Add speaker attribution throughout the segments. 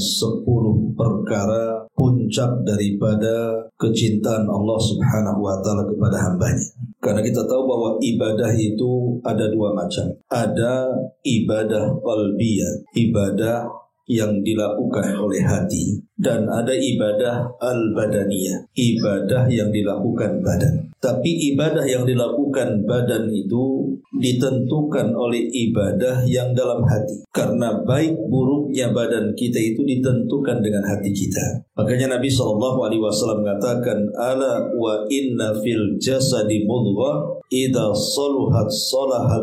Speaker 1: Sepuluh perkara puncak daripada kecintaan Allah Subhanahu wa ta'ala kepada hambanya. Karena kita tahu bahwa ibadah itu ada dua macam. Ada ibadah qalbiyah, ibadah yang dilakukan oleh hati, dan ada ibadah al-badaniyah, ibadah yang dilakukan badan. Tapi ibadah yang dilakukan badan itu ditentukan oleh ibadah yang dalam hati. Karena baik buruknya badan kita itu ditentukan dengan hati kita. Makanya Nabi SAW mengatakan, ala wa inna fil jasadi mudghah idza saluhat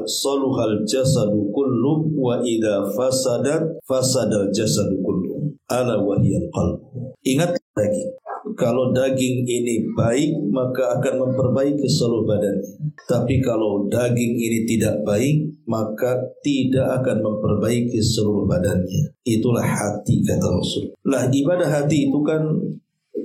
Speaker 1: saluhal jasadu kullu wa idza fasadat fasadal jasadu kullu. Ala wa hiyal qalb. Ingat lagi, kalau daging ini baik maka akan memperbaiki seluruh badannya. Tapi kalau daging ini tidak baik maka tidak akan memperbaiki seluruh badannya. Itulah hati, kata Rasul. Lah, ibadah hati itu kan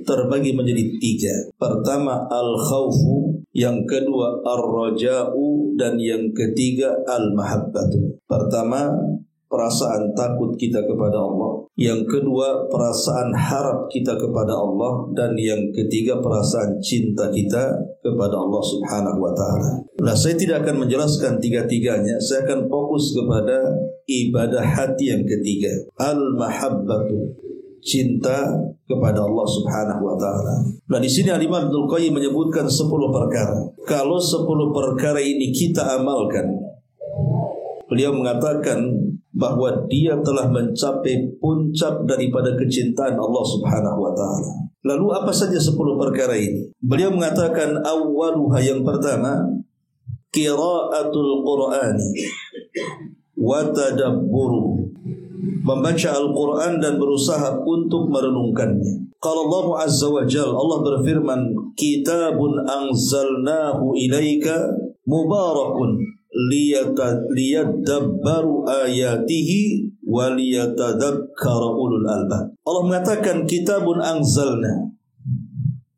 Speaker 1: terbagi menjadi tiga. Pertama al-khawfu, yang kedua ar-raja'u, dan yang ketiga al-mahabbatu. Pertama perasaan takut kita kepada Allah, yang kedua perasaan harap kita kepada Allah, dan yang ketiga perasaan cinta kita kepada Allah Subhanahu wa ta'ala. Nah, saya tidak akan menjelaskan tiga-tiganya, saya akan fokus kepada ibadah hati yang ketiga, al-mahabbatu, cinta kepada Allah Subhanahu wa ta'ala. Nah, di sini Al-Imam Ibnul Qayyim menyebutkan 10 perkara. Kalau 10 perkara ini kita amalkan, beliau mengatakan bahwa dia telah mencapai puncak daripada kecintaan Allah Subhanahu wa ta'ala. Lalu apa saja 10 perkara ini? Beliau mengatakan awwaluha, yang pertama, qiraatul Qur'ani wa tadabburu, membaca Al-Quran dan berusaha untuk merenungkannya. Qala Allah Azza wa Jalla, Allah berfirman, kitabun anzalnahu ilaika mubarakun liyadabbaru ayatihi wa liyatadhakkara ulul albab. Allah mengatakan kitabun anzalna,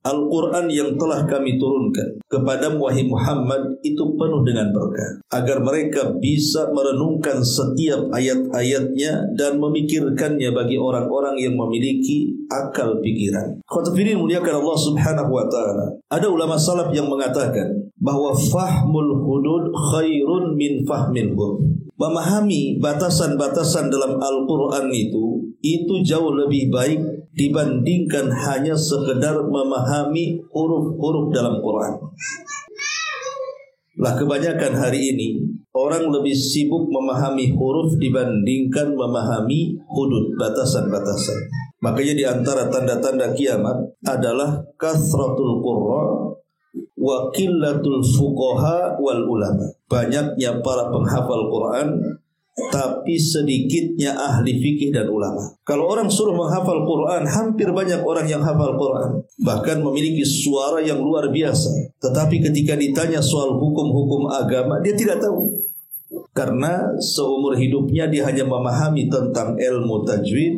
Speaker 1: Al-Quran yang telah kami turunkan kepada wahai Muhammad itu penuh dengan berkah, agar mereka bisa merenungkan setiap ayat-ayatnya dan memikirkannya bagi orang-orang yang memiliki akal pikiran. Khotfirin muliakan Allah Subhanahu wa ta'ala. Ada ulama salaf yang mengatakan bahwa fahmul hudud khairun min fahmil hud. Memahami batasan-batasan dalam Al-Quran itu jauh lebih baik dibandingkan hanya sekedar memahami huruf-huruf dalam Quran. Lah, kebanyakan hari ini orang lebih sibuk memahami huruf dibandingkan memahami hudud, batasan-batasan. Makanya di antara tanda-tanda kiamat adalah kasratul qurra wa qillatul fuqaha wal ulama. Banyaknya para penghafal Quran tapi sedikitnya ahli fikih dan ulama. Kalau orang suruh menghafal Quran, hampir banyak orang yang hafal Quran, bahkan memiliki suara yang luar biasa. Tetapi ketika ditanya soal hukum-hukum agama, dia tidak tahu. Karena seumur hidupnya dia hanya memahami tentang ilmu tajwid,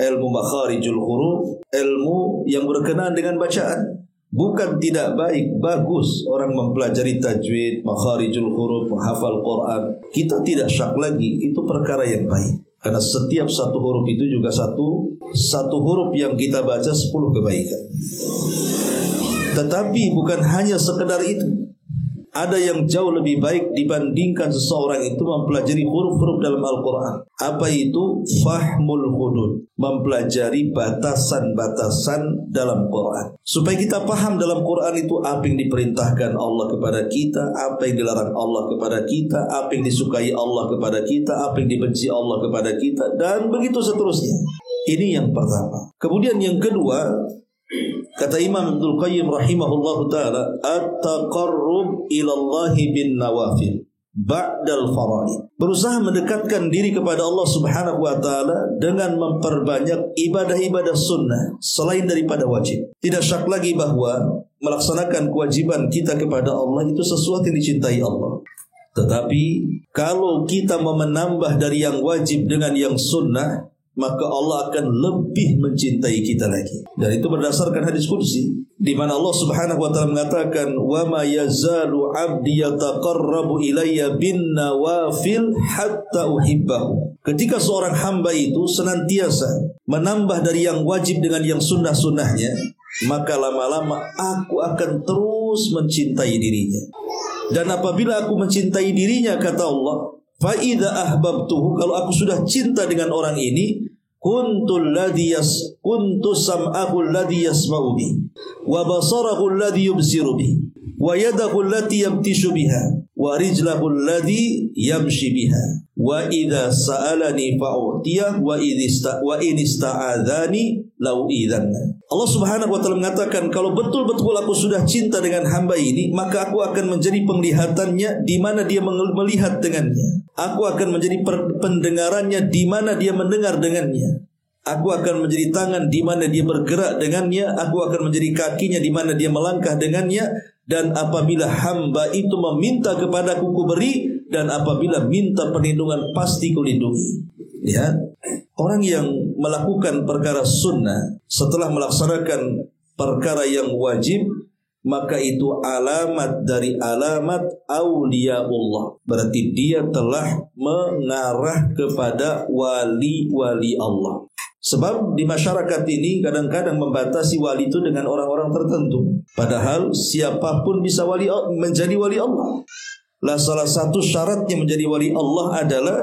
Speaker 1: ilmu makharijul huruf, ilmu yang berkenaan dengan bacaan. Bukan tidak baik, bagus orang mempelajari tajwid, makharijul huruf, menghafal Quran. Kita tidak syak lagi, itu perkara yang baik. Karena setiap satu huruf itu juga satu huruf yang kita baca 10 kebaikan. Tetapi bukan hanya sekedar itu. Ada yang jauh lebih baik dibandingkan seseorang itu mempelajari huruf-huruf dalam Al-Quran. Apa itu? Fahmul hudud, mempelajari batasan-batasan dalam Quran. Supaya kita paham dalam Quran itu apa yang diperintahkan Allah kepada kita, apa yang dilarang Allah kepada kita, apa yang disukai Allah kepada kita, apa yang dibenci Allah kepada kita, dan begitu seterusnya. Ini yang pertama. Kemudian yang kedua, kata Imam Ibnul Qayyim rahimahullahu ta'ala, at-taqarrub ilallahi bin nawafil ba'dal faraid. Berusaha mendekatkan diri kepada Allah Subhanahu wa ta'ala dengan memperbanyak ibadah-ibadah sunnah selain daripada wajib. Tidak syak lagi bahwa melaksanakan kewajiban kita kepada Allah itu sesuatu yang dicintai Allah. Tetapi kalau kita mau menambah dari yang wajib dengan yang sunnah, maka Allah akan lebih mencintai kita lagi. Dan itu berdasarkan hadis qudsi di mana Allah Subhanahu wa taala mengatakan, "Wa ma yazalu 'abdi yataqarrabu ilayya bin nawafil hatta uhibbahu." Ketika seorang hamba itu senantiasa menambah dari yang wajib dengan yang sunnah-sunnahnya, maka lama-lama aku akan terus mencintai dirinya. Dan apabila aku mencintai dirinya, kata Allah, fa idza ahbabtuhu, kalau aku sudah cinta dengan orang ini, kuntu sam'ahu alladhi yasma'u bi, wa basarahu alladhi yubsiru bi, wa yadahu allati yabtishu biha, wa rijlahu alladhi yamshi biha, wa idza sa'alani fa'utiyah, wa in ista'adzani lau'idzanna. Allah Subhanahu wa taala mengatakan, kalau betul-betul aku sudah cinta dengan hamba ini, maka aku akan menjadi penglihatannya di mana dia melihat dengannya. Aku akan menjadi pendengarannya di mana dia mendengar dengannya. Aku akan menjadi tangan di mana dia bergerak dengannya. Aku akan menjadi kakinya di mana dia melangkah dengannya. Dan apabila hamba itu meminta kepadaku, ku beri, dan apabila minta perlindungan, pasti kulindungi. Ya, orang yang melakukan perkara sunnah setelah melaksanakan perkara yang wajib, maka itu alamat dari alamat auliyaullah. Berarti dia telah mengarah kepada wali-wali Allah. Sebab di masyarakat ini kadang-kadang membatasi wali itu dengan orang-orang tertentu. Padahal siapapun bisa menjadi wali Allah. Lah salah satu syaratnya menjadi wali Allah adalah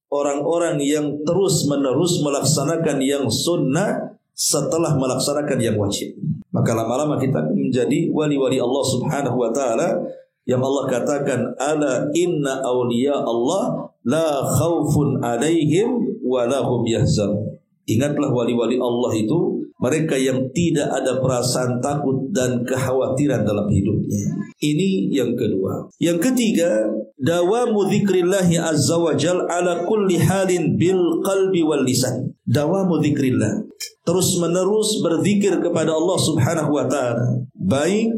Speaker 1: orang-orang yang terus-menerus melaksanakan yang sunnah setelah melaksanakan yang wajib. Maka lama-lama kita menjadi wali-wali Allah Subhanahu wa taala yang Allah katakan, ala inna awliya Allah la khaufun alaihim wa lahum yahzanun. Ingatlah wali-wali Allah itu mereka yang tidak ada perasaan takut dan kekhawatiran dalam hidupnya. Ini yang kedua. Yang ketiga, dawamu dzikrillahi azza wa jal ala kulli halin bil qalbi wal lisan. Dawamu dzikrillah, terus menerus berzikir kepada Allah Subhanahu wa taala, baik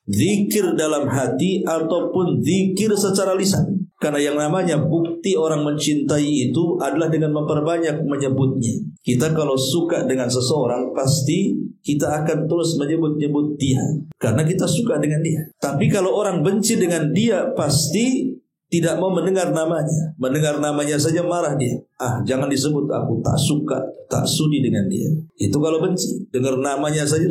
Speaker 1: zikir dalam hati ataupun zikir secara lisan. Karena yang namanya bukti orang mencintai itu adalah dengan memperbanyak menyebutnya. Kita kalau suka dengan seseorang, pasti kita akan terus menyebut-nyebut dia, karena kita suka dengan dia. Tapi kalau orang benci dengan dia, pasti tidak mau mendengar namanya. Mendengar namanya saja marah dia. Jangan disebut, aku tak suka, tak sudi dengan dia. Itu kalau benci. Dengar namanya saja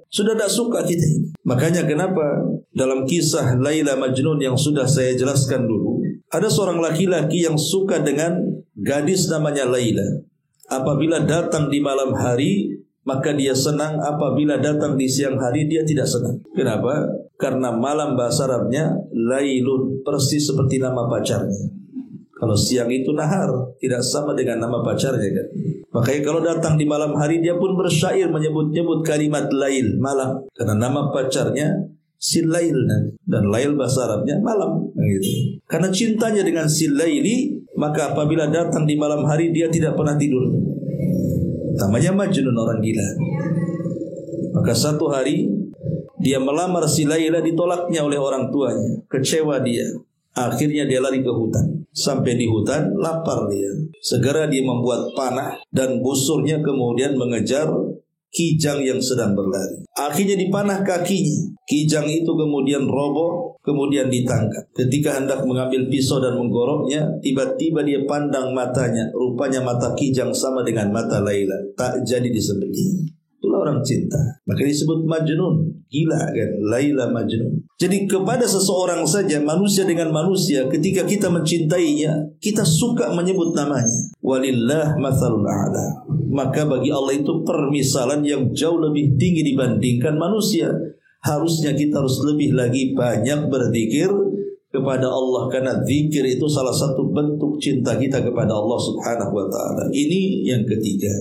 Speaker 1: sudah tak suka kita ini. Makanya kenapa dalam kisah Laila Majnun yang sudah saya jelaskan dulu, ada seorang laki-laki yang suka dengan gadis namanya Laila. Apabila datang di malam hari, maka dia senang. Apabila datang di siang hari, dia tidak senang. Kenapa? Karena malam bahasa Arabnya Lailun, persis seperti nama pacarnya. Kalau siang itu nahar, tidak sama dengan nama pacarnya kan. Makanya kalau datang di malam hari, dia pun bersyair menyebut-nyebut kalimat Lail, malam. Karena nama pacarnya si Lail, dan Lail bahasa Arabnya malam gitu. Karena cintanya dengan si Laili, maka apabila datang di malam hari, dia tidak pernah tidur. Namanya Majnun, orang gila. Maka satu hari dia melamar si Laila, ditolaknya oleh orang tuanya. Kecewa dia. Akhirnya dia lari ke hutan. Sampai di hutan, lapar dia. Segera dia membuat panah dan busurnya, kemudian mengejar kijang yang sedang berlari. Akhirnya dipanah kakinya. Kijang itu kemudian roboh, kemudian ditangkap. Ketika hendak mengambil pisau dan menggoroknya, tiba-tiba dia pandang matanya. Rupanya mata kijang sama dengan mata Laila. Tak jadi disembelih. Itulah orang cinta. Maka disebut Majnun. Gila kan, Laila Majnun. Jadi kepada seseorang saja, manusia dengan manusia, ketika kita mencintainya, kita suka menyebut namanya. Walillah mathalul a'la. Maka bagi Allah itu permisalan yang jauh lebih tinggi dibandingkan manusia. Harusnya kita harus lebih lagi banyak berzikir kepada Allah, karena zikir itu salah satu bentuk cinta kita kepada Allah Subhanahu wa taala. Ini yang ketiga.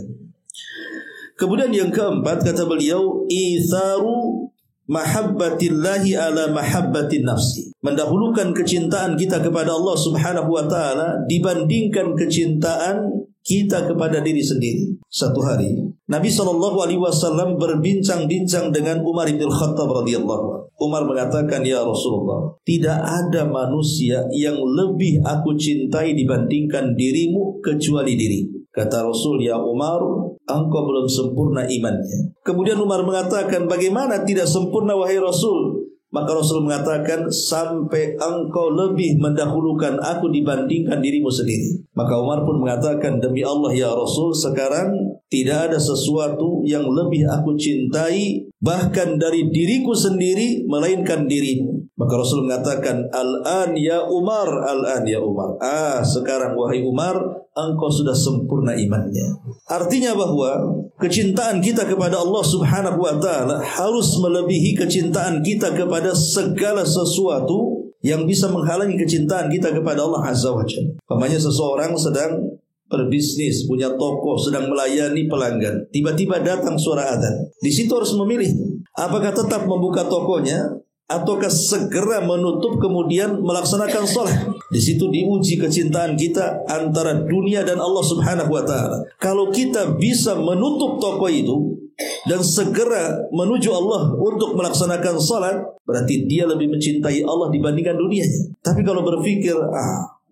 Speaker 1: Kemudian yang keempat, kata beliau, itharu mahabbatillahi ala mahabbatin nafsi. Mendahulukan kecintaan kita kepada Allah Subhanahu wa taala dibandingkan kecintaan kita kepada diri sendiri. Satu hari Nabi SAW berbincang-bincang dengan Umar bin Khattab radhiyallahu anhu. Umar mengatakan, ya Rasulullah, tidak ada manusia yang lebih aku cintai dibandingkan dirimu kecuali dirimu. Kata Rasul, ya Umar, engkau belum sempurna imannya. Kemudian Umar mengatakan, bagaimana tidak sempurna wahai Rasul? Maka Rasul mengatakan, sampai engkau lebih mendahulukan aku dibandingkan dirimu sendiri. Maka Umar pun mengatakan, demi Allah ya Rasul, sekarang tidak ada sesuatu yang lebih aku cintai bahkan dari diriku sendiri melainkan dirimu. Maka Rasul mengatakan, al-an ya Umar, al-an ya Umar. Sekarang wahai Umar, engkau sudah sempurna imannya. Artinya bahwa kecintaan kita kepada Allah Subhanahu wa ta'ala harus melebihi kecintaan kita kepada segala sesuatu yang bisa menghalangi kecintaan kita kepada Allah Azza wa Jalla. Umpamanya seseorang sedang berbisnis, punya toko, sedang melayani pelanggan. Tiba-tiba datang suara adzan. Di situ harus memilih, apakah tetap membuka tokonya ataukah segera menutup kemudian melaksanakan sholat. Di situ diuji kecintaan kita antara dunia dan Allah Subhanahu wa ta'ala. Kalau kita bisa menutup toko itu dan segera menuju Allah untuk melaksanakan sholat, berarti dia lebih mencintai Allah dibandingkan dunianya. Tapi kalau berpikir,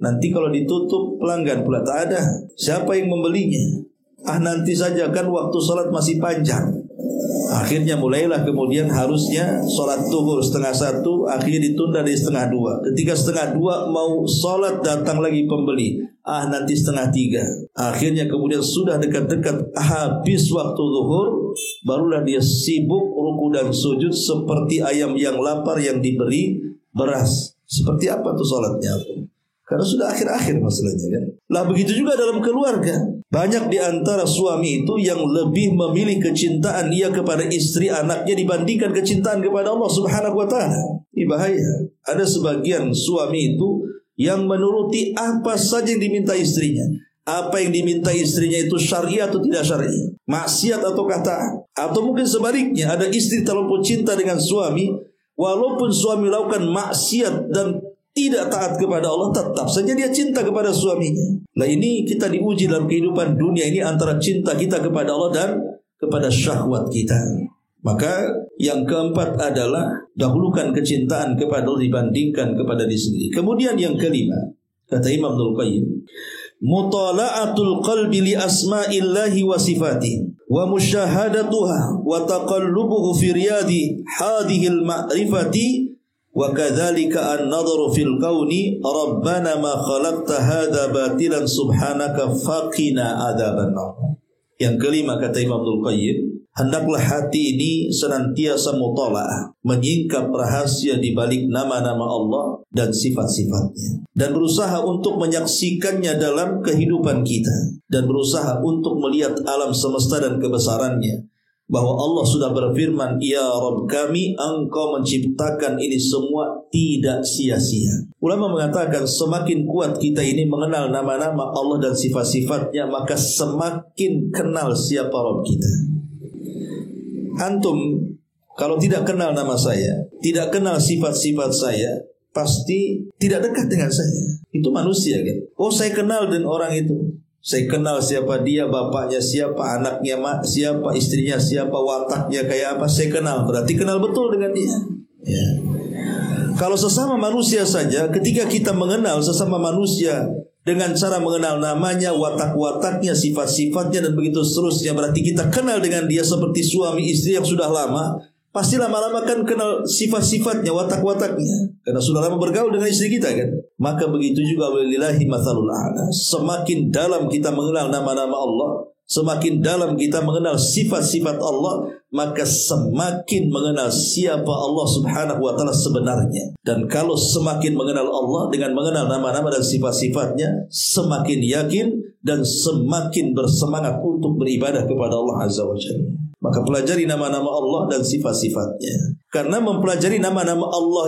Speaker 1: nanti kalau ditutup pelanggan pula tak ada, siapa yang membelinya? Nanti saja kan waktu sholat masih panjang. Akhirnya mulailah kemudian harusnya sholat zuhur 1:30, akhirnya ditunda dari 1:30. Ketika 1:30 mau sholat, datang lagi pembeli. Nanti 2:30. Akhirnya kemudian sudah dekat-dekat habis waktu zuhur, barulah dia sibuk ruku dan sujud seperti ayam yang lapar yang diberi beras. Seperti apa tuh sholatnya tuh? Karena sudah akhir-akhir masalahnya kan. Lah begitu juga dalam keluarga. Banyak di antara suami itu yang lebih memilih kecintaan ia kepada istri anaknya dibandingkan kecintaan kepada Allah Subhanahu wa ta'ala. Ini bahaya. Ada sebagian suami itu yang menuruti apa saja yang diminta istrinya. Apa yang diminta istrinya itu syar'i atau tidak syar'i, maksiat atau taat. Atau mungkin sebaliknya, ada istri terlalu cinta dengan suami, walaupun suami lakukan maksiat dan tidak taat kepada Allah, tetap saja dia cinta kepada suaminya. Nah ini kita diuji dalam kehidupan dunia ini antara cinta kita kepada Allah dan kepada syahwat kita. Maka yang keempat adalah dahulukan kecintaan kepada Allah dibandingkan kepada diri sendiri. Kemudian yang kelima, kata Imam Ibnul Qayyim, mutala'atul qalbi li asma'illahi wa sifatihi wa musyahadatuha wa taqallubuhu fi riyadi hadhil ma'rifati wa kadzalika an-nadharu fil kauni rabbana ma khalaqta hadza batilan subhanaka faqina adzabannar. Yang kelima kata Imam Ibnul Qayyim, hendaklah hati ini senantiasa mutalaah, menyingkap rahasia di balik nama-nama Allah dan sifat-sifatnya, dan berusaha untuk menyaksikannya dalam kehidupan kita, dan berusaha untuk melihat alam semesta dan kebesarannya, bahwa Allah sudah berfirman, ya Rabb kami, engkau menciptakan ini semua tidak sia-sia. Ulama mengatakan semakin kuat kita ini mengenal nama-nama Allah dan sifat-sifatnya, maka semakin kenal siapa Rabb kita. Antum kalau tidak kenal nama saya, tidak kenal sifat-sifat saya, pasti tidak dekat dengan saya. Itu manusia kan. Oh saya kenal dengan orang itu, saya kenal siapa dia, bapaknya siapa, anaknya siapa, istrinya siapa, wataknya kayak apa, saya kenal. Berarti kenal betul dengan dia ya. Kalau sesama manusia saja, ketika kita mengenal sesama manusia dengan cara mengenal namanya, watak-wataknya, sifat-sifatnya, dan begitu seterusnya, berarti kita kenal dengan dia seperti suami istri yang sudah lama. Pasti lama-lama kan kenal sifat-sifatnya, watak-wataknya, karena sudah lama bergaul dengan istri kita kan. Maka begitu juga walillahi matsalul a'la. Semakin dalam kita mengenal nama-nama Allah, semakin dalam kita mengenal sifat-sifat Allah, maka semakin mengenal siapa Allah Subhanahu wa ta'ala sebenarnya. Dan kalau semakin mengenal Allah dengan mengenal nama-nama dan sifat-sifatnya, semakin yakin dan semakin bersemangat untuk beribadah kepada Allah Azza wa Jalla. Maka pelajari nama-nama Allah dan sifat-sifatnya. Karena mempelajari nama-nama Allah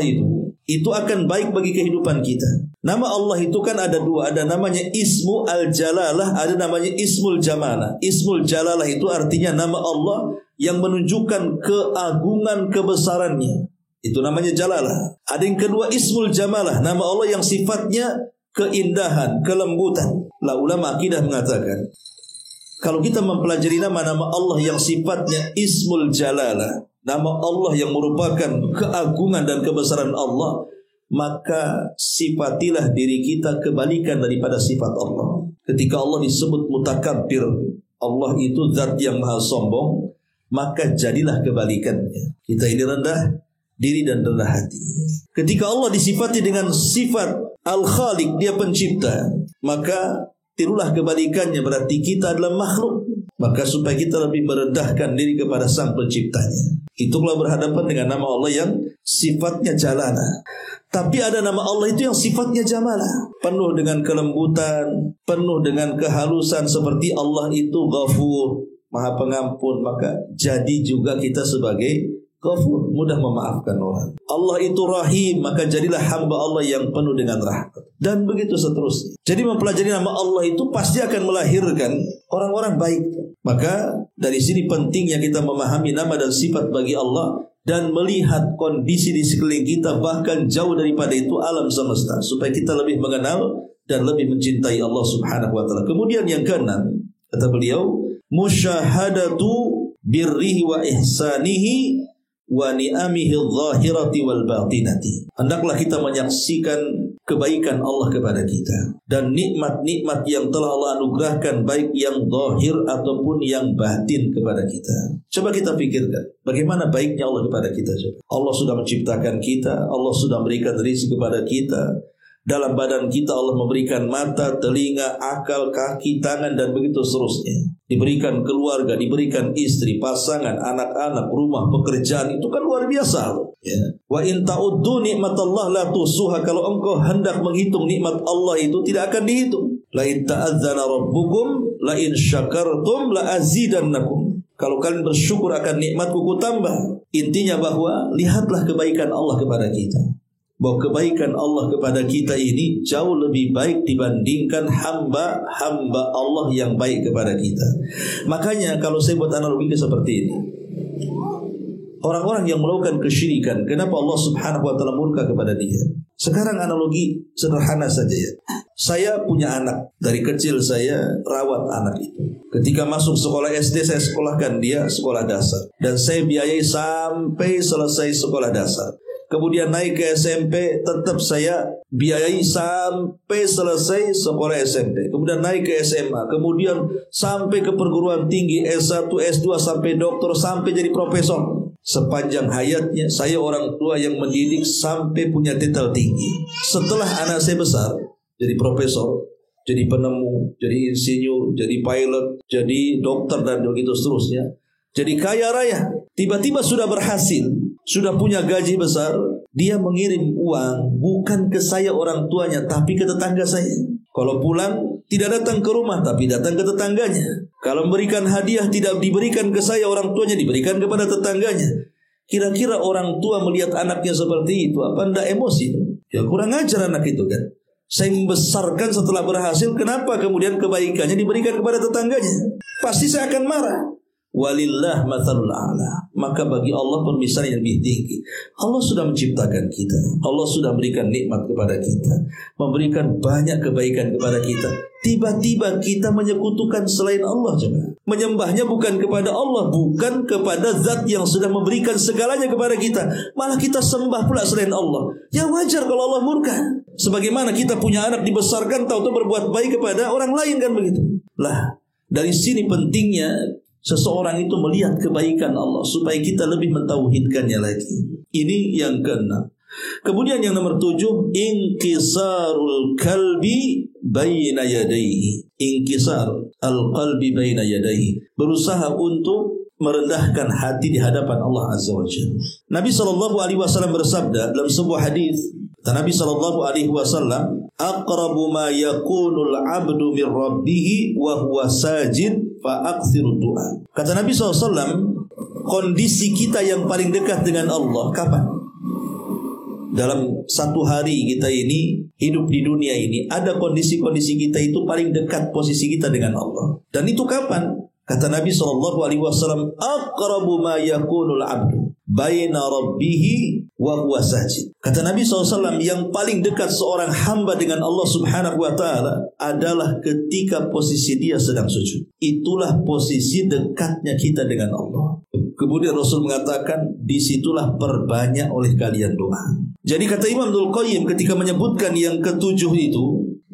Speaker 1: itu akan baik bagi kehidupan kita. Nama Allah itu kan ada dua, ada namanya Ismu Al-Jalalah, ada namanya Ismul Jamalah. Ismul Jalalah itu artinya nama Allah yang menunjukkan keagungan kebesarannya. Itu namanya Jalalah. Ada yang kedua Ismul Jamalah, nama Allah yang sifatnya keindahan, kelembutan. Lah ulama akidah mengatakan, kalau kita mempelajari nama-nama Allah yang sifatnya Ismul Jalalah, nama Allah yang merupakan keagungan dan kebesaran Allah, maka sifatilah diri kita kebalikan daripada sifat Allah. Ketika Allah disebut mutakabbir, Allah itu zat yang maha sombong, maka jadilah kebalikannya. Kita ini rendah diri dan rendah hati. Ketika Allah disifati dengan sifat Al-Khaliq, dia pencipta, maka tirulah kebalikannya, berarti kita adalah makhluk. Maka supaya kita lebih merendahkan diri kepada sang penciptanya. Itulah berhadapan dengan nama Allah yang sifatnya jalala. Tapi ada nama Allah itu yang sifatnya jamala, penuh dengan kelembutan, penuh dengan kehalusan, seperti Allah itu Ghafur, maha pengampun. Maka jadi juga kita sebagai Ghafur, mudah memaafkan orang. Allah itu Rahim, maka jadilah hamba Allah yang penuh dengan rahmat. Dan begitu seterusnya. Jadi mempelajari nama Allah itu pasti akan melahirkan orang-orang baik. Maka dari sini pentingnya kita memahami nama dan sifat bagi Allah, dan melihat kondisi di sekeliling kita, bahkan jauh daripada itu alam semesta, supaya kita lebih mengenal dan lebih mencintai Allah Subhanahu wa taala. Kemudian yang keenam, kata beliau, musyahadatu birrihi wa ihsanihi wa ni'amihi adh-dhahirati wal batinati. Hendaklah kita menyaksikan kebaikan Allah kepada kita dan nikmat-nikmat yang telah Allah anugerahkan, baik yang zahir ataupun yang batin kepada kita. Coba kita pikirkan bagaimana baiknya Allah kepada kita. Allah sudah menciptakan kita, Allah sudah memberikan rezeki kepada kita. Dalam badan kita Allah memberikan mata, telinga, akal, kaki, tangan, dan begitu seterusnya. Diberikan keluarga, diberikan istri, pasangan, anak-anak, rumah, pekerjaan. Itu kan luar biasa. Ya. Wa in ta'uddu nikmatallah la tuhsuha. Kalau engkau hendak menghitung nikmat Allah itu tidak akan dihitung. La in ta'adzana rabbukum la in syakartum la azidannakum. Kalau kalian bersyukur akan nikmatku, ku tambah. Intinya bahwa lihatlah kebaikan Allah kepada kita. Bahwa kebaikan Allah kepada kita ini jauh lebih baik dibandingkan hamba-hamba Allah yang baik kepada kita. Makanya kalau saya buat analogi seperti ini, orang-orang yang melakukan kesyirikan, kenapa Allah Subhanahu wa taala murka kepada dia? Sekarang analogi sederhana saja ya. Saya punya anak, dari kecil saya rawat anak itu. Ketika masuk sekolah SD, saya sekolahkan dia sekolah dasar, dan saya biayai sampai selesai sekolah dasar. Kemudian naik ke SMP, tetap saya biayai sampai selesai sekolah SMP. Kemudian naik ke SMA, kemudian sampai ke perguruan tinggi, S1, S2, sampai doktor, sampai jadi profesor. Sepanjang hayatnya saya orang tua yang mendidik sampai punya titel tinggi. Setelah anak saya besar, jadi profesor, jadi penemu, jadi insinyur, jadi pilot, jadi dokter, dan begitu seterusnya, jadi kaya raya, tiba-tiba sudah berhasil, sudah punya gaji besar, dia mengirim uang bukan ke saya orang tuanya, tapi ke tetangga saya. Kalau pulang tidak datang ke rumah, tapi datang ke tetangganya. Kalau memberikan hadiah tidak diberikan ke saya orang tuanya, diberikan kepada tetangganya. Kira-kira orang tua melihat anaknya seperti itu, apa enggak emosi? Ya kurang ajar anak itu kan. Saya membesarkan setelah berhasil, kenapa kemudian kebaikannya diberikan kepada tetangganya? Pasti saya akan marah. Walillah mathalul a'la. Maka bagi Allah permisalan yang lebih tinggi. Allah sudah menciptakan kita, Allah sudah memberikan nikmat kepada kita, memberikan banyak kebaikan kepada kita. Tiba-tiba kita menyekutukan selain Allah juga. Menyembahnya bukan kepada Allah, bukan kepada zat yang sudah memberikan segalanya kepada kita, malah kita sembah pula selain Allah. Ya wajar kalau Allah murka. Sebagaimana kita punya anak dibesarkan, tahu-tahu berbuat baik kepada orang lain, kan begitu. Lah, dari sini pentingnya seseorang itu melihat kebaikan Allah supaya kita lebih mentauhidkannya lagi. Ini yang keenam. Kemudian yang nomor 7, inkisarul qalbi baina yadayhi. Inkisar al-qalbi baina yadayhi. Berusaha untuk merendahkan hati di hadapan Allah Azza wa Jalla. Nabi SAW bersabda dalam sebuah hadis, Nabi SAW, aqrabu ma yakunul abdu min rabbih wa huwa sajid fa aktsiru du'a. Kata Nabi SAW, kondisi kita yang paling dekat dengan Allah kapan? Dalam satu hari kita ini hidup di dunia ini, ada kondisi-kondisi kita itu paling dekat posisi kita dengan Allah. Dan itu kapan? Kata Nabi SAW, aqrabu ma yakunul abdu baina rabbihi wa huwa sajid. Kata Nabi SAW, yang paling dekat seorang hamba dengan Allah Subhanahu wa ta'ala adalah ketika posisi dia sedang sujud. Itulah posisi dekatnya kita dengan Allah. Kemudian Rasul mengatakan, disitulah perbanyak oleh kalian doa. Jadi kata Imam Ibnul Qayyim ketika menyebutkan yang ketujuh itu,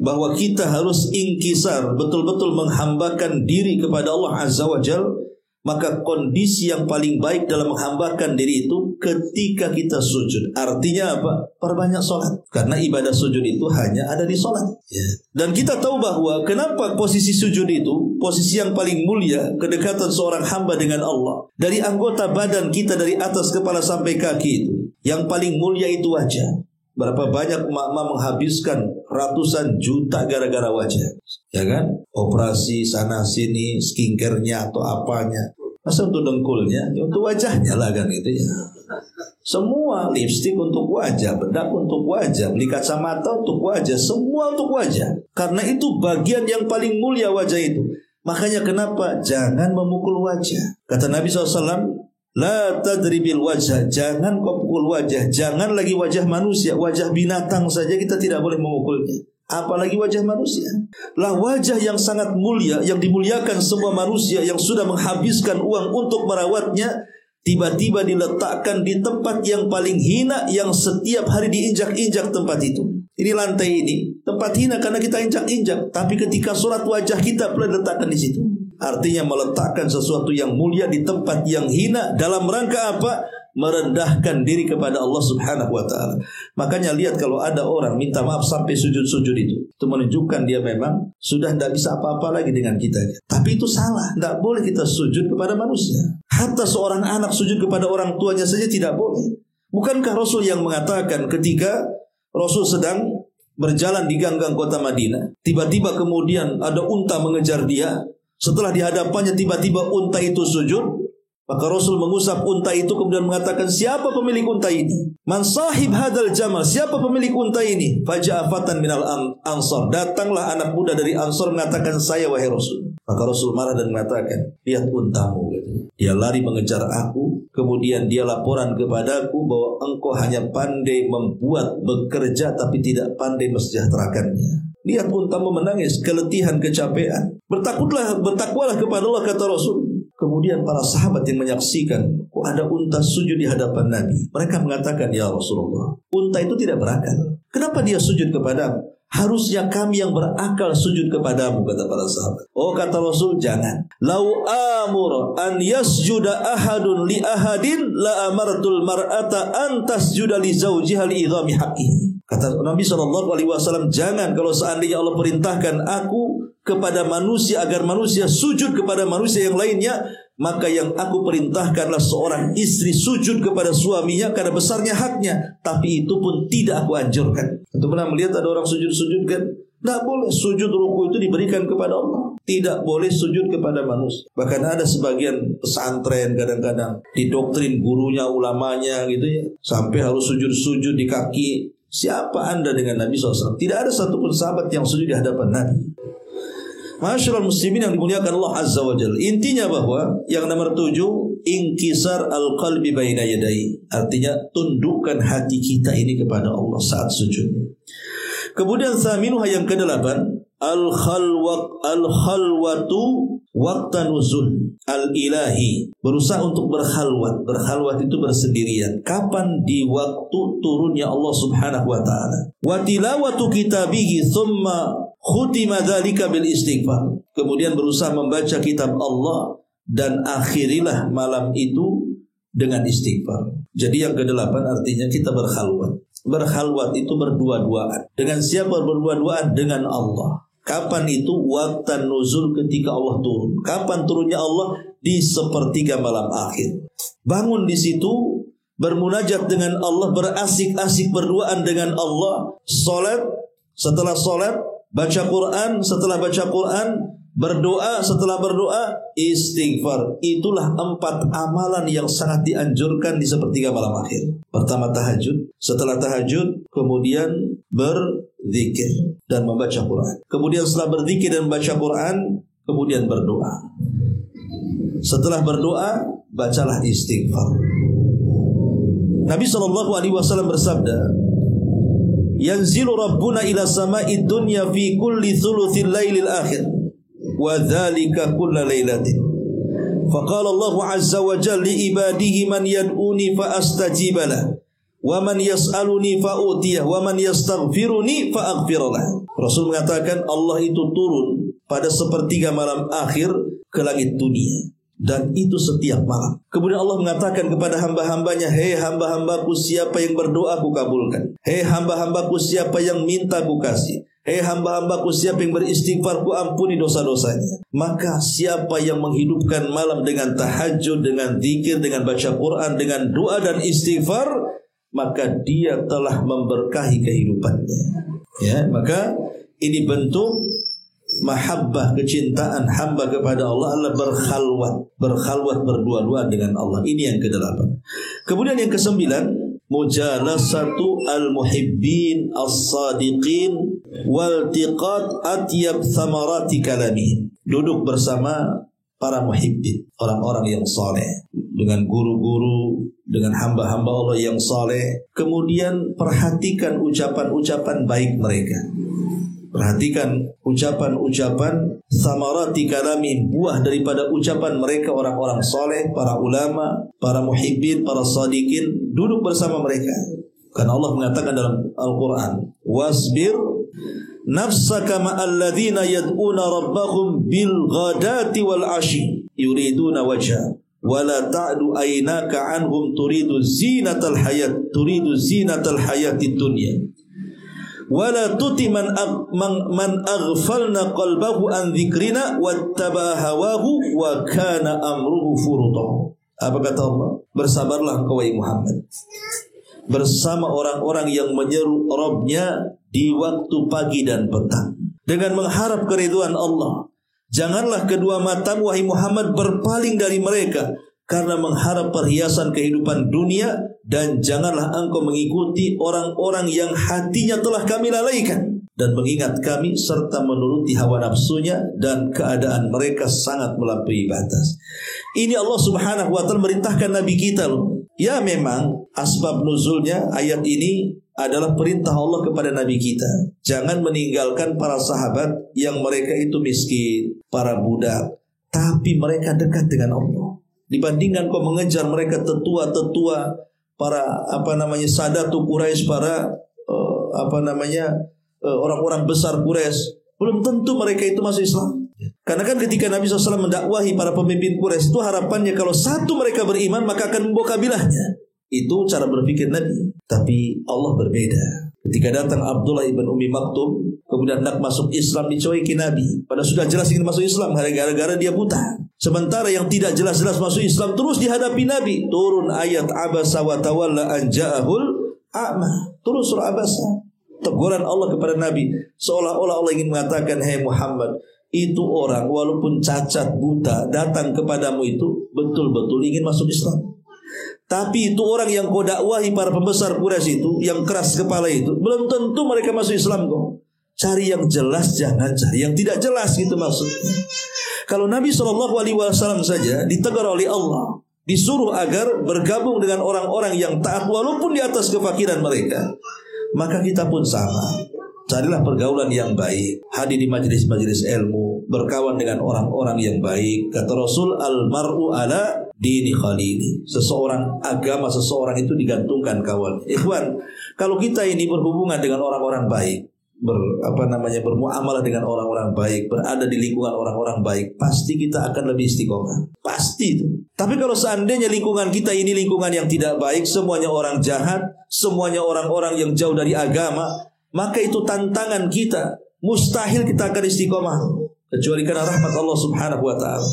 Speaker 1: bahwa kita harus inkisar, betul-betul menghambakan diri kepada Allah Azza wa Jalla, maka kondisi yang paling baik dalam menghambakan diri itu ketika kita sujud. Artinya apa? Perbanyak sholat. Karena ibadah sujud itu hanya ada di sholat. Dan kita tahu bahwa kenapa posisi sujud itu posisi yang paling mulia, kedekatan seorang hamba dengan Allah. Dari anggota badan kita dari atas kepala sampai kaki itu, yang paling mulia itu wajah. Berapa banyak emak-emak menghabiskan ratusan juta gara-gara wajah, ya kan? Operasi sana sini, skincare-nya atau apanya. Masa untuk dengkulnya, ya untuk wajahnya lah kan gitu ya. Semua lipstik untuk wajah, bedak untuk wajah, beli kacamata untuk wajah, semua untuk wajah. Karena itu bagian yang paling mulia wajah itu. Makanya kenapa jangan memukul wajah. Kata Nabi SAW, la tadribil wajah, jangan kau pukul wajah. Jangan lagi wajah manusia, wajah binatang saja kita tidak boleh memukulnya, apalagi wajah manusia. Lah wajah yang sangat mulia, yang dimuliakan semua manusia, yang sudah menghabiskan uang untuk merawatnya, tiba-tiba diletakkan di tempat yang paling hina, yang setiap hari diinjak-injak tempat itu. Ini lantai ini tempat hina karena kita injak-injak, tapi ketika sholat wajah kita pula diletakkan di situ. Artinya meletakkan sesuatu yang mulia di tempat yang hina dalam rangka apa? Merendahkan diri kepada Allah Subhanahu wa ta'ala. Makanya lihat kalau ada orang minta maaf sampai sujud-sujud itu menunjukkan dia memang sudah tidak bisa apa-apa lagi dengan kita. Tapi itu salah. Tidak boleh kita sujud kepada manusia. Hatta seorang anak sujud kepada orang tuanya saja tidak boleh. Bukankah Rasul yang mengatakan ketika Rasul sedang berjalan di gang-gang kota Madinah, tiba-tiba kemudian ada unta mengejar dia. Setelah di hadapannya tiba-tiba unta itu sujud, maka Rasul mengusap unta itu kemudian mengatakan, siapa pemilik unta ini? Man sahib hadal jamal, siapa pemilik unta ini? Faja'afatan minal ansar, datanglah anak muda dari Ansar mengatakan, saya wahai Rasul. Maka Rasul marah dan mengatakan, lihat untamu gitu. Dia lari mengejar aku, kemudian dia laporan kepadaku bahwa engkau hanya pandai membuat bekerja tapi tidak pandai mesejahterakannya. Lihat untamu menangis, keletihan, kecapean. Bertakwalah kepada Allah, kata Rasul. Kemudian para sahabat yang menyaksikan, kok ada unta sujud di hadapan Nabi. Mereka mengatakan, ya Rasulullah, unta itu tidak berakal. Kenapa dia sujud kepadamu? Harusnya kami yang berakal sujud kepadamu, kata para sahabat. Oh, kata Rasul, jangan. Lau amur an yasjuda ahadun li ahadin la amartul mar'ata an tasjuda li zawjiha li idhami haqqihi. Kata Nabi SAW, jangan kalau seandainya Allah perintahkan aku kepada manusia agar manusia sujud kepada manusia yang lainnya, maka yang aku perintahkanlah seorang istri sujud kepada suaminya karena besarnya haknya. Tapi itu pun tidak aku anjurkan. Untuk pernah melihat ada orang sujud-sujud kan? Tidak boleh. Sujud ruku itu diberikan kepada Allah, tidak boleh sujud kepada manusia. Bahkan ada sebagian pesantren kadang-kadang didoktrin gurunya, ulamanya gitu ya, sampai harus sujud-sujud di kaki. Siapa anda dengan Nabi SAW? Tidak ada satupun sahabat yang sujud di hadapan Nabi. Masyaallah muslimin yang dimuliakan Allah Azza wa Jalla. Intinya bahwa yang nomor 7, inkisar al-qalbi baina yadai. Artinya tundukkan hati kita ini kepada Allah saat sujud. Kemudian thaminuha yang ke-8, al-khalwatu waqta nuzul al-ilahi. Berusaha untuk berkhalwat. Berkhalwat itu bersendirian. Kapan? Di waktu turunnya Allah Subhanahu wa ta'ala. Wa tilawatu kitabihi thumma khutima dzalika bil istighfar. Kemudian berusaha membaca kitab Allah dan akhirilah malam itu dengan istighfar. Jadi yang ke-8 artinya kita berkhalwat. Berkhalwat itu berdua-duaan. Dengan siapa berdua-duaan? Dengan Allah. Kapan itu? Waqtan nuzul, ketika Allah turun. Kapan turunnya Allah? Di sepertiga malam akhir. Bangun di situ, bermunajat dengan Allah, berasik-asik berduaan dengan Allah. Salat, setelah salat baca Quran, setelah baca Quran berdoa, setelah berdoa istighfar. Itulah 4 amalan yang sangat dianjurkan di sepertiga malam akhir. Pertama tahajud, setelah tahajud kemudian berzikir dan membaca Quran. Kemudian setelah berzikir dan membaca Quran kemudian berdoa. Setelah berdoa bacalah istighfar. Nabi SAW bersabda, yanzilu rabbuna ila sama'id dunya fi kulli thuluthil lailil akhir wa dzalika kulla lailatin. Faqala Allah azza wa jalla li ibadihi man yad'uni fa astajiba lahu wa man yas'aluni fa'utiyah wa man yastaghfiruni fa'aghfirlah. Rasul mengatakan Allah itu turun pada sepertiga malam akhir ke langit dunia, dan itu setiap malam. Kemudian Allah mengatakan kepada hamba-hambanya, hei hamba-hambaku, siapa yang berdoa ku kabulkan. Hei hamba-hambaku, siapa yang minta ku kasih. Hei hamba-hambaku, siapa yang beristighfar ku ampuni dosa-dosanya. Maka siapa yang menghidupkan malam dengan tahajud, dengan zikir, dengan baca Quran, dengan doa dan istighfar, maka dia telah memberkahi kehidupannya. Ya, maka ini bentuk mahabbah, kecintaan hamba kepada Allah adalah berkhalwat berdua-dua dengan Allah. Ini yang ke-8. Kemudian yang ke-9, mujalasatu al-muhibbin as-sadiqin waltiqat atyab thamarati kalamihin. Duduk bersama para muhibbin, orang-orang yang saleh, dengan guru-guru, dengan hamba-hamba Allah yang saleh. Kemudian perhatikan ucapan-ucapan baik mereka. Perhatikan ucapan-ucapan samarati kalamin, buah daripada ucapan mereka orang-orang soleh, para ulama, para muhibbin, para sadiqin. Duduk bersama mereka. Karena Allah mengatakan dalam Al-Quran, wasbir nafsaka ma'alladhina yad'una rabbahum bil ghadati wal ashi yuriduna wajha wala ta'du aynaka anhum turidu zinatal hayati dunya wala tuti man aghfalna qalbahu an dzikrina wattaba hawahu wa kana amruhu furuta. Apa kata Allah? Bersabarlah engkau wahai Muhammad bersama orang-orang yang menyeru Rabbnya di waktu pagi dan petang dengan mengharap keridhaan Allah. Janganlah kedua matamu wahai Muhammad berpaling dari mereka karena mengharap perhiasan kehidupan dunia, dan janganlah engkau mengikuti orang-orang yang hatinya telah kami lalaikan dan mengingat kami serta menuruti hawa nafsunya dan keadaan mereka sangat melampaui batas. Ini Allah Subhanahu wa ta'ala merintahkan Nabi kita loh. Ya, memang asbab nuzulnya ayat ini adalah perintah Allah kepada Nabi kita. Jangan meninggalkan para sahabat yang mereka itu miskin, para budak, tapi mereka dekat dengan Allah. Dibandingkan kau mengejar mereka tetua-tetua, para Sadatu Quraisy, para orang-orang besar Quraisy, belum tentu mereka itu masuk Islam. Karena kan ketika Nabi SAW mendakwahi para pemimpin Quraisy itu harapannya kalau satu mereka beriman maka akan membawa kabilahnya. Itu cara berpikir Nabi. Tapi Allah berbeda. Ketika datang Abdullah ibn Ummi Maktum, kemudian hendak masuk Islam, dicuekin Nabi. Padahal sudah jelas ingin masuk Islam, gara-gara dia buta. Sementara yang tidak jelas-jelas masuk Islam terus dihadapi Nabi. Turun ayat Abasa wa tawalla an ja'ahul a'ma. Turun surah Abasa. Teguran Allah kepada Nabi, seolah-olah Allah ingin mengatakan, hei Muhammad, itu orang walaupun cacat buta datang kepadamu itu betul-betul ingin masuk Islam. Tapi itu orang yang kau dakwahi para pembesar Quraisy itu, yang keras kepala itu, belum tentu mereka masuk Islam kok. Cari yang jelas, jangan cari yang tidak jelas, gitu maksudnya. Kalau Nabi SAW saja ditegur oleh Allah, disuruh agar bergabung dengan orang-orang yang taat walaupun di atas kefakiran mereka, maka kita pun sama. Carilah pergaulan yang baik, hadir di majelis-majelis ilmu, berkawan dengan orang-orang yang baik. Kata Rasul, al-mar'u ala dini khalili. Agama seseorang itu digantungkan kawan. Ikhwan, kalau kita ini berhubungan dengan orang-orang baik, bermuamalah dengan orang-orang baik, berada di lingkungan orang-orang baik, pasti kita akan lebih istiqomah. Pasti itu. Tapi kalau seandainya lingkungan kita ini lingkungan yang tidak baik, semuanya orang jahat, semuanya orang-orang yang jauh dari agama, maka itu tantangan kita. Mustahil kita akan istiqomah, kecuali karena rahmat Allah Subhanahu wa ta'ala.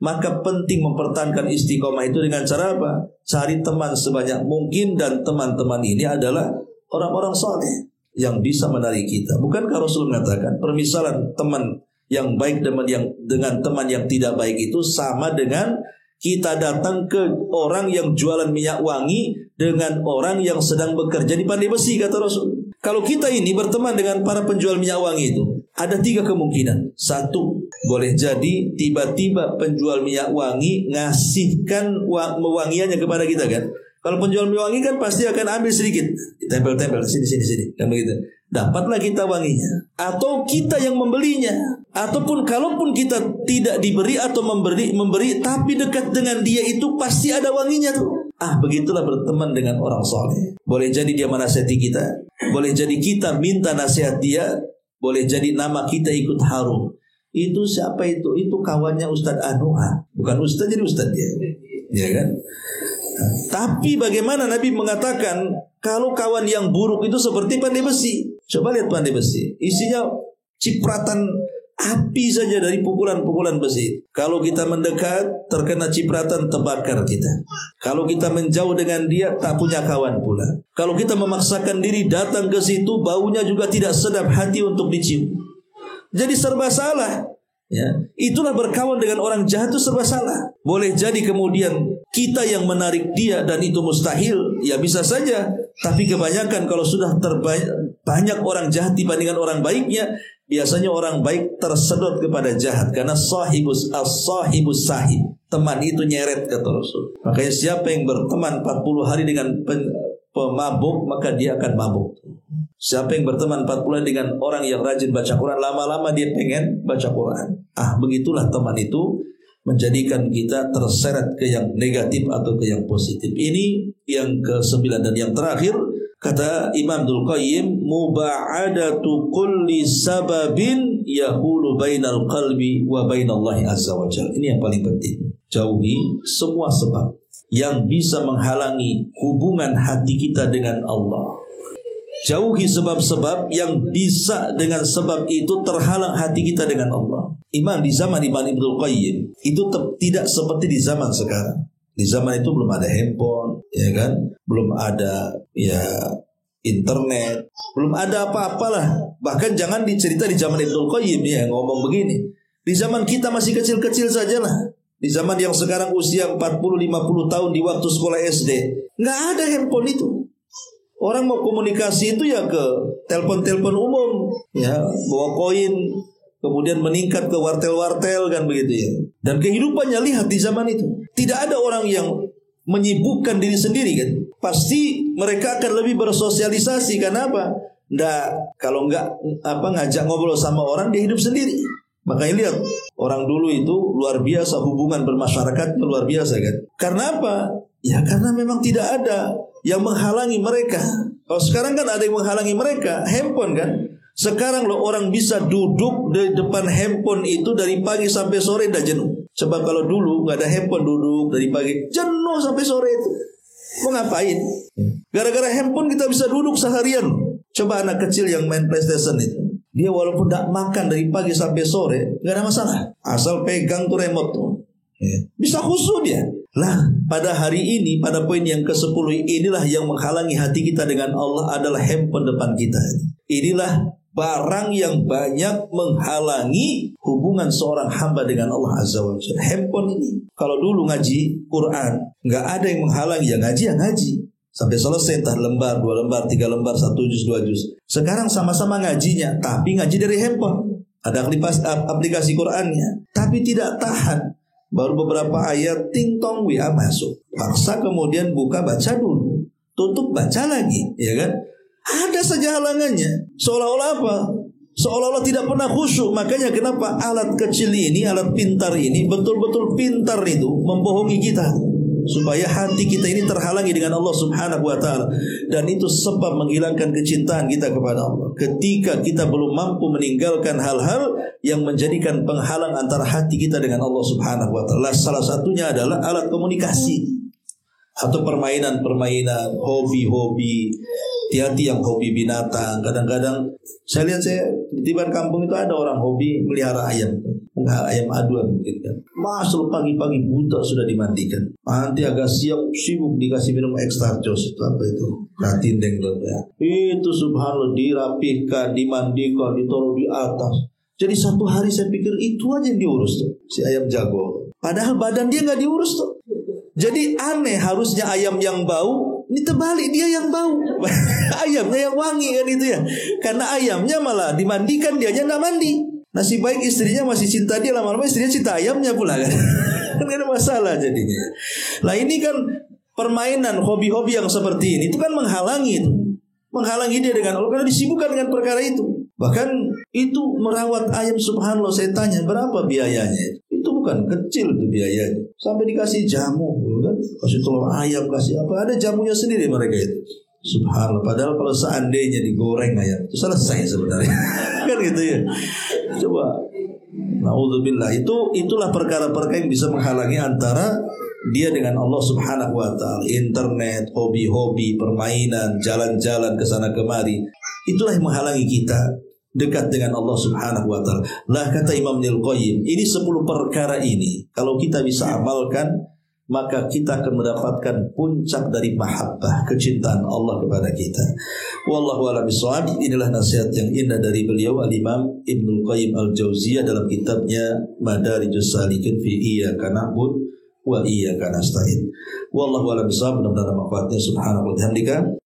Speaker 1: Maka penting mempertahankan istiqomah itu dengan cara apa? Cari teman sebanyak mungkin, dan teman-teman ini adalah orang-orang saleh yang bisa menarik kita. Bukankah Rasul mengatakan permisalan teman yang baik dengan teman yang tidak baik itu sama dengan kita datang ke orang yang jualan minyak wangi dengan orang yang sedang bekerja di pandai besi, kata Rasul. Kalau kita ini berteman dengan para penjual minyak wangi itu, ada 3 kemungkinan. 1, boleh jadi tiba-tiba penjual minyak wangi ngasihkan wewangiannya kepada kita kan. Kalau penjual minyak wangi kan pasti akan ambil sedikit, tempel-tempel sini, kan begitu. Dapatlah kita wanginya. Atau kita yang membelinya. Ataupun kalaupun kita tidak diberi atau memberi, tapi dekat dengan dia itu pasti ada wanginya tuh. Begitulah berteman dengan orang soleh. Boleh jadi dia menasihati kita, boleh jadi kita minta nasihat dia, boleh jadi nama kita ikut harum. Itu siapa itu? Itu kawannya Ustadz Anuha. Bukan Ustadz, jadi Ustadz dia. Ya kan? Tapi bagaimana Nabi mengatakan kalau kawan yang buruk itu seperti pandai besi. Coba lihat pandai besi, isinya cipratan api saja dari pukulan-pukulan besi. Kalau kita mendekat, terkena cipratan, terbakar kita. Kalau kita menjauh dengan dia, tak punya kawan pula. Kalau kita memaksakan diri datang ke situ, baunya juga tidak sedap hati untuk dicium. Jadi serba salah. Ya, itulah berkawan dengan orang jahat itu serba salah. Boleh jadi kemudian kita yang menarik dia dan itu mustahil. Ya bisa saja. Tapi kebanyakan kalau sudah banyak orang jahat dibandingkan orang baiknya, biasanya orang baik tersedot kepada jahat. Karena sahibus sahib, teman itu nyeret, kata Rasul. Makanya siapa yang berteman 40 hari dengan pemabuk, maka dia akan mabuk. Siapa yang berteman 40 hari dengan orang yang rajin baca Quran, lama-lama dia pengen baca Quran. Begitulah teman itu menjadikan kita terseret ke yang negatif atau ke yang positif. Ini yang ke-9 dan yang terakhir. Kata Imam Ibnul Qayyim, muba'adatu kulli sababin yahulu bainal qalbi wa bainallahi azza wa jalla. Ini yang paling penting. Jauhi semua sebab yang bisa menghalangi hubungan hati kita dengan Allah. Jauhi sebab-sebab yang bisa dengan sebab itu terhalang hati kita dengan Allah. Di zaman Imam Ibnul Qayyim itu tidak seperti di zaman sekarang. Di zaman itu belum ada handphone, ya kan? Belum ada internet, belum ada apa-apalah. Bahkan jangan dicerita di zaman Ibnul Qayyim ya ngomong begini. Di zaman kita masih kecil-kecil sajalah. Di zaman yang sekarang usia 40-50 tahun di waktu sekolah SD, nggak ada handphone itu. Orang mau komunikasi itu ya ke telepon-telepon umum, ya bawa koin, kemudian meningkat ke wartel-wartel kan begitu ya. Dan kehidupannya lihat di zaman itu, tidak ada orang yang menyibukkan diri sendiri kan. Pasti mereka akan lebih bersosialisasi. Kenapa? Kalau ngajak ngobrol sama orang, dia hidup sendiri. Makanya lihat orang dulu itu luar biasa, hubungan bermasyarakatnya luar biasa kan. Karena apa? Ya karena memang tidak ada yang menghalangi mereka. Kalau sekarang kan ada yang menghalangi mereka, handphone kan. Sekarang loh orang bisa duduk di depan handphone itu dari pagi sampai sore dah jenuh. Coba kalau dulu nggak ada handphone, duduk dari pagi jenuh sampai sore itu. Mau ngapain? Gara-gara handphone kita bisa duduk seharian. Coba anak kecil yang main PlayStation itu, dia walaupun tidak makan dari pagi sampai sore, nggak ada masalah. Asal pegang tuh remote tuh, bisa khusyuk dia. Lah pada hari ini, pada poin yang ke-10 inilah yang menghalangi hati kita dengan Allah adalah handphone depan kita. Inilah barang yang banyak menghalangi hubungan seorang hamba dengan Allah Azza wa Jalla. Handphone ini. Kalau dulu ngaji Quran, nggak ada yang menghalangi, ya ngaji. Sampai selesai entah lembar, 2 lembar, 3 lembar, 1 juz, 2 juz. Sekarang sama-sama ngajinya, tapi ngaji dari handphone. Ada aplikasi Qurannya, tapi tidak tahan. Baru beberapa ayat ting tong WA masuk. Paksa kemudian buka baca dulu, tutup baca lagi, ya kan? Ada saja halangannya. Seolah-olah apa? Seolah-olah tidak pernah khusyuk. Makanya kenapa alat kecil ini, alat pintar ini betul-betul pintar itu membohongi kita, supaya hati kita ini terhalangi dengan Allah Subhanahu wa ta'ala. Dan itu sebab menghilangkan kecintaan kita kepada Allah. Ketika kita belum mampu meninggalkan hal-hal yang menjadikan penghalang antara hati kita dengan Allah Subhanahu wa ta'ala. Salah satunya adalah alat komunikasi atau permainan-permainan, hobi-hobi. Hati-hati yang hobi binatang. Kadang-kadang saya lihat di kampung itu ada orang hobi melihara ayam aduan mungkin kan. Masuk pagi-pagi buta sudah dimandikan. Nanti agak sibuk dikasih minum ekstra jos itu apa itu? Ratindeng ya. Itu subhanallah dirapihkan, dimandikan, ditaruh di atas. Jadi satu hari saya pikir itu aja yang diurus tuh si ayam jago. Padahal badan dia nggak diurus tuh. Jadi aneh, harusnya ayam yang bau, ini terbalik dia yang bau. Ayamnya yang wangi kan itu ya. Karena ayamnya malah dimandikan, dianya nggak mandi. Nasib baik istrinya masih cinta dia, lama-lama istrinya cinta ayamnya pula kan. Kan ada masalah jadinya. Nah ini kan permainan, hobi-hobi yang seperti ini itu kan menghalangi dia dengan Allah karena disibukkan dengan perkara itu. Bahkan itu merawat ayam subhanallah, saya tanya berapa biayanya? Itu itu bukan kecil tuh biayanya. Sampai dikasih jamu, kan? Kasih telur ayam, kasih apa? Ada jamunya sendiri mereka itu. Subhanallah. Padahal kalau seandainya digoreng ayam, itu selesai sebenarnya. Kan gitu ya. Coba. Naudzubillah. Itulah perkara-perkara yang bisa menghalangi antara dia dengan Allah Subhanahu wa taala. Internet, hobi-hobi, permainan, jalan-jalan ke sana kemari. Itulah yang menghalangi kita dekat dengan Allah Subhanahu wa taala. Lah kata Imam Ibnul Qayyim, ini 10 perkara ini kalau kita bisa amalkan, maka kita akan mendapatkan puncak dari mahabbah, kecintaan Allah kepada kita. Wallahu a'lam bishawab. Inilah nasihat yang indah dari beliau Al-Imam Ibnul Qayyim Al-Jauziyah dalam kitabnya Madarijus Salikin fi Iyyaka na'budu wa iyyaka nasta'in. Wallahu a'lam bishawab. Mudah-mudahan manfaatnya. Subhanallahi wa bihamdika